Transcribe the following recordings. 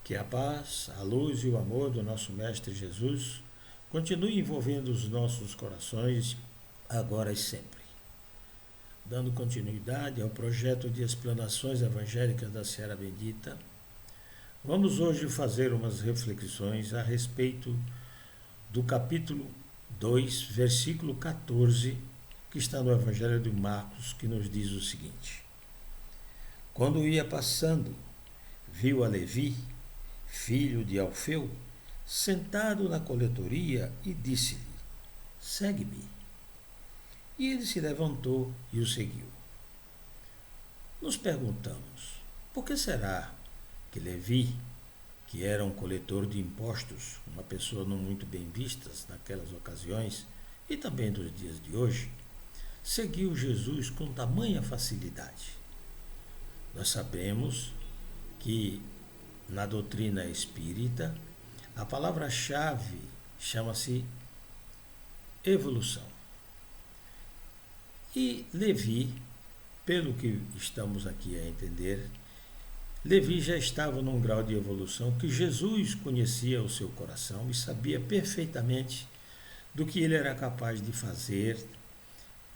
Que a paz, a luz e o amor do nosso Mestre Jesus continue envolvendo os nossos corações agora e sempre. Dando continuidade ao projeto de explanações evangélicas da Seara Bendita, vamos hoje fazer umas reflexões a respeito do capítulo 2, versículo 14, que está no Evangelho de Marcos, que nos diz o seguinte: Quando ia passando, viu a Levi, filho de Alfeu, sentado na coletoria e disse-lhe: Segue-me. E ele se levantou e o seguiu. Nos perguntamos, por que será que Levi, que era um coletor de impostos, uma pessoa não muito bem vista naquelas ocasiões e também nos dias de hoje, seguiu Jesus com tamanha facilidade? Nós sabemos que na doutrina espírita a palavra-chave chama-se evolução. E Levi, pelo que estamos aqui a entender, Levi já estava num grau de evolução que Jesus conhecia o seu coração e sabia perfeitamente do que ele era capaz de fazer,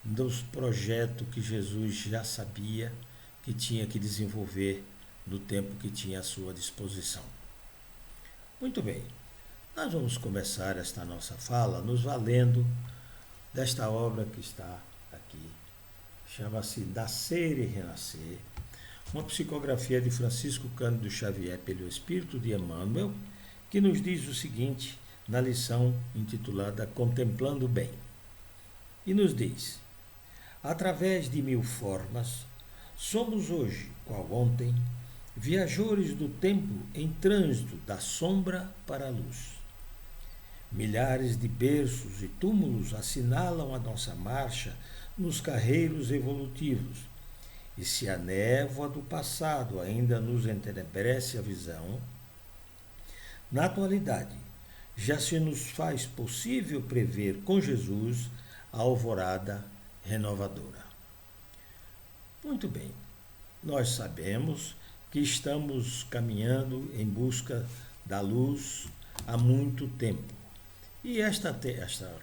dos projetos que Jesus já sabia que tinha que desenvolver no tempo que tinha à sua disposição. Muito bem, nós vamos começar esta nossa fala nos valendo desta obra que está aqui. Chama-se Nascer e Renascer, uma psicografia de Francisco Cândido Xavier pelo Espírito de Emmanuel, que nos diz o seguinte na lição intitulada Contemplando o Bem. E nos diz: através de 1000 formas, somos hoje, qual ontem, viajores do tempo em trânsito da sombra para a luz. Milhares de berços e túmulos assinalam a nossa marcha nos carreiros evolutivos, e se a névoa do passado ainda nos entenebrece a visão, na atualidade já se nos faz possível prever com Jesus a alvorada renovadora. Muito bem, nós sabemos que estamos caminhando em busca da luz há muito tempo. E esta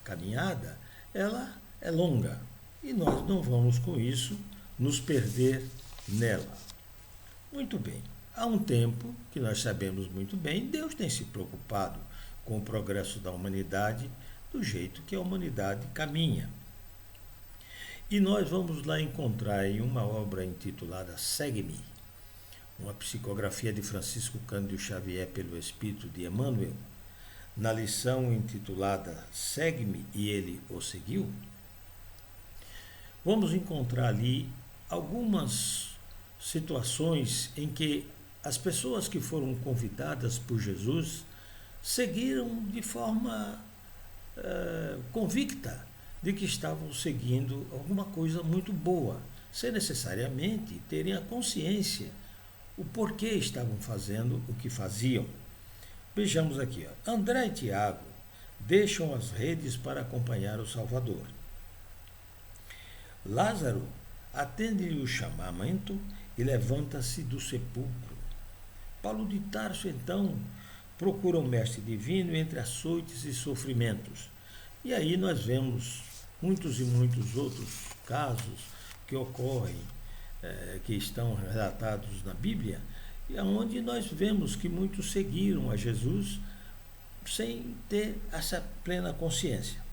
caminhada, ela é longa. E nós não vamos, com isso, nos perder nela. Muito bem. Há um tempo, que nós sabemos muito bem, Deus tem se preocupado com o progresso da humanidade do jeito que a humanidade caminha. E nós vamos lá encontrar em uma obra intitulada Segue-me, uma psicografia de Francisco Cândido Xavier pelo Espírito de Emmanuel, na lição intitulada Segue-me e ele o seguiu, vamos encontrar ali algumas situações em que as pessoas que foram convidadas por Jesus seguiram de forma convicta de que estavam seguindo alguma coisa muito boa, sem necessariamente terem a consciência o porquê estavam fazendo o que faziam. Vejamos aqui, André e Tiago deixam as redes para acompanhar o Salvador. Lázaro atende-lhe o chamamento e levanta-se do sepulcro. Paulo de Tarso, então, procura o Mestre Divino entre açoites e sofrimentos. E aí nós vemos muitos e muitos outros casos que ocorrem, que estão relatados na Bíblia, e onde nós vemos que muitos seguiram a Jesus sem ter essa plena consciência.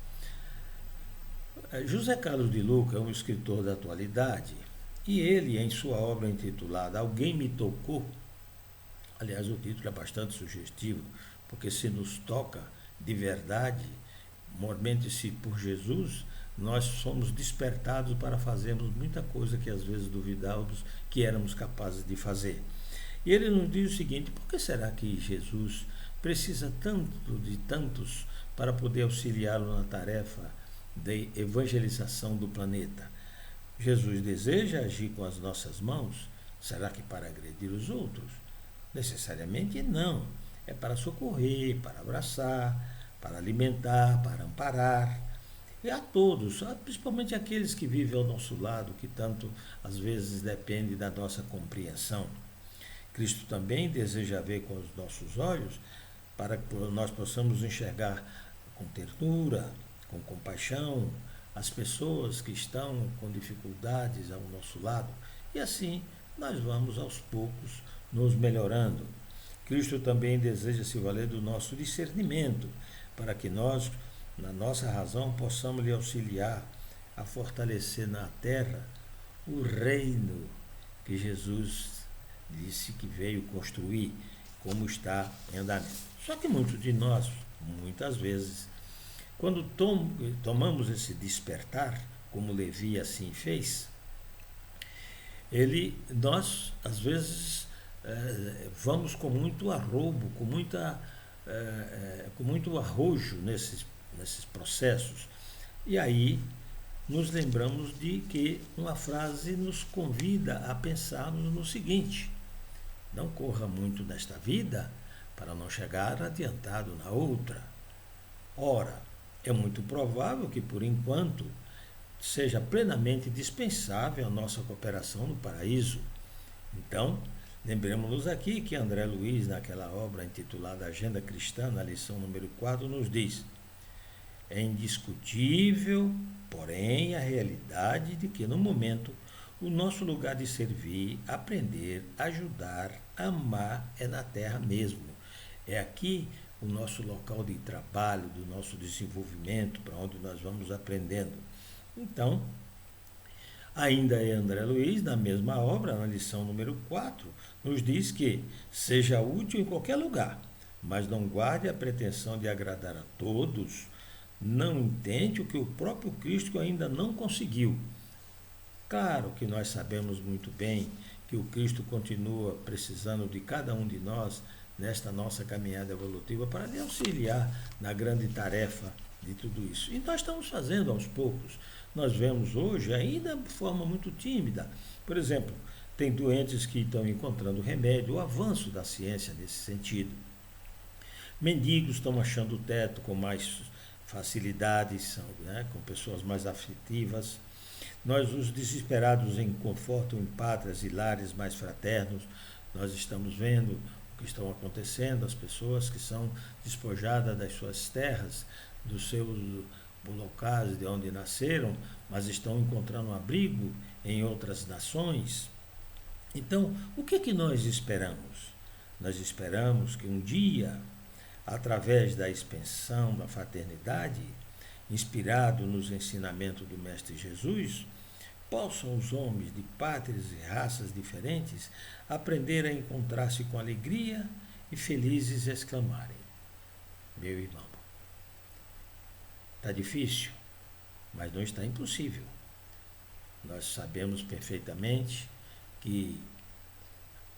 José Carlos de Luca é um escritor da atualidade, e ele, em sua obra intitulada Alguém me tocou, aliás, o título é bastante sugestivo, porque se nos toca de verdade, mormente-se por Jesus, nós somos despertados para fazermos muita coisa que às vezes duvidávamos que éramos capazes de fazer. E ele nos diz o seguinte: por que será que Jesus precisa tanto de tantos para poder auxiliá-lo na tarefa de evangelização do planeta? Jesus deseja agir com as nossas mãos? Será que para agredir os outros? Necessariamente não. É para socorrer, para abraçar, para alimentar, para amparar. E a todos, principalmente aqueles que vivem ao nosso lado, que tanto às vezes depende da nossa compreensão. Cristo também deseja ver com os nossos olhos para que nós possamos enxergar com ternura, com compaixão, as pessoas que estão com dificuldades ao nosso lado. E assim nós vamos aos poucos nos melhorando. Cristo também deseja se valer do nosso discernimento, para que nós, na nossa razão, possamos lhe auxiliar a fortalecer na terra o reino que Jesus disse que veio construir, como está em andamento. Só que muitos de nós, muitas vezes, quando tomamos esse despertar, como Levi assim fez, nós, às vezes, vamos com muito arrobo, com muito arrojo nesses processos. E aí nos lembramos de que uma frase nos convida a pensarmos no seguinte: não corra muito nesta vida para não chegar adiantado na outra. Ora, é muito provável que, por enquanto, seja plenamente dispensável a nossa cooperação no paraíso. Então, lembremos-nos aqui que André Luiz, naquela obra intitulada Agenda Cristã, na lição número 4, nos diz: é indiscutível, porém, a realidade de que, no momento, o nosso lugar de servir, aprender, ajudar, amar é na terra mesmo. É aqui o nosso local de trabalho, do nosso desenvolvimento, para onde nós vamos aprendendo. Então, ainda é André Luiz, na mesma obra, na lição número 4, nos diz que seja útil em qualquer lugar, mas não guarde a pretensão de agradar a todos, não intente o que o próprio Cristo ainda não conseguiu. Claro que nós sabemos muito bem que o Cristo continua precisando de cada um de nós nesta nossa caminhada evolutiva para lhe auxiliar na grande tarefa de tudo isso. E nós estamos fazendo aos poucos. Nós vemos hoje, ainda de forma muito tímida, por exemplo, tem doentes que estão encontrando remédio, o avanço da ciência nesse sentido. Mendigos estão achando o teto com mais facilidades, com pessoas mais afetivas. Nós, os desesperados, em conforto em pátrias e lares mais fraternos, nós estamos vendo o que estão acontecendo, as pessoas que são despojadas das suas terras, dos seus locais de onde nasceram, mas estão encontrando um abrigo em outras nações. Então, o que nós esperamos? Nós esperamos que um dia, através da expansão da fraternidade, inspirado nos ensinamentos do Mestre Jesus, possam os homens de pátrias e raças diferentes aprender a encontrar-se com alegria e felizes exclamarem: meu irmão, está difícil, mas não está impossível. Nós sabemos perfeitamente que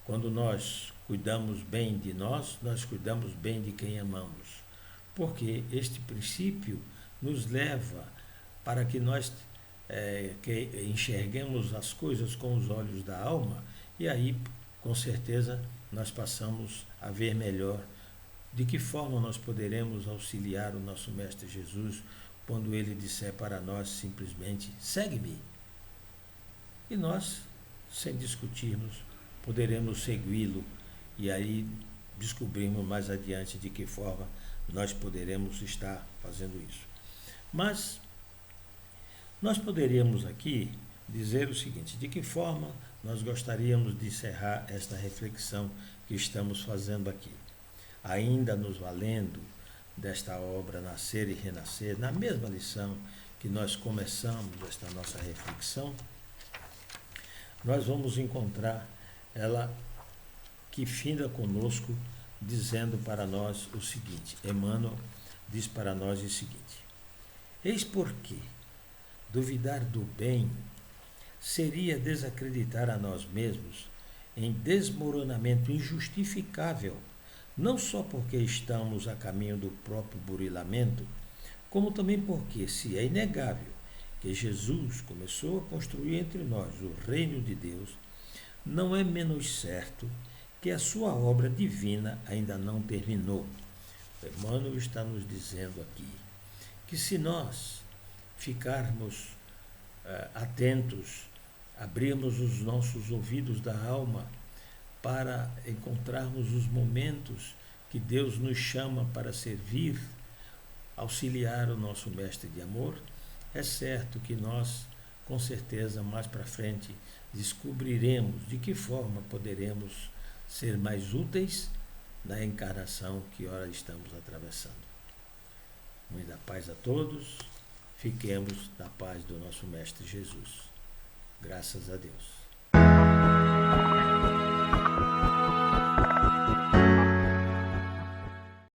quando nós cuidamos bem de nós, nós cuidamos bem de quem amamos, porque este princípio nos leva para que nós que enxerguemos as coisas com os olhos da alma, e aí, com certeza, nós passamos a ver melhor de que forma nós poderemos auxiliar o nosso Mestre Jesus quando ele disser para nós simplesmente: segue-me. E nós, sem discutirmos, poderemos segui-lo e aí descobrirmos mais adiante de que forma nós poderemos estar fazendo isso. Mas nós poderíamos aqui dizer o seguinte: de que forma nós gostaríamos de encerrar esta reflexão que estamos fazendo aqui, ainda nos valendo desta obra Nascer e Renascer, na mesma lição que nós começamos esta nossa reflexão. Nós vamos encontrar ela que finda conosco, dizendo para nós o seguinte. Emmanuel diz para nós o seguinte: eis porque duvidar do bem seria desacreditar a nós mesmos em desmoronamento injustificável, não só porque estamos a caminho do próprio burilamento, como também porque, se é inegável que Jesus começou a construir entre nós o reino de Deus, não é menos certo que a sua obra divina ainda não terminou. Emmanuel está nos dizendo aqui que, se nós ficarmos atentos, abrirmos os nossos ouvidos da alma para encontrarmos os momentos que Deus nos chama para servir, auxiliar o nosso mestre de amor, é certo que nós, com certeza, mais para frente, descobriremos de que forma poderemos ser mais úteis na encarnação que ora estamos atravessando. Muita paz a todos, fiquemos na paz do nosso Mestre Jesus. Graças a Deus.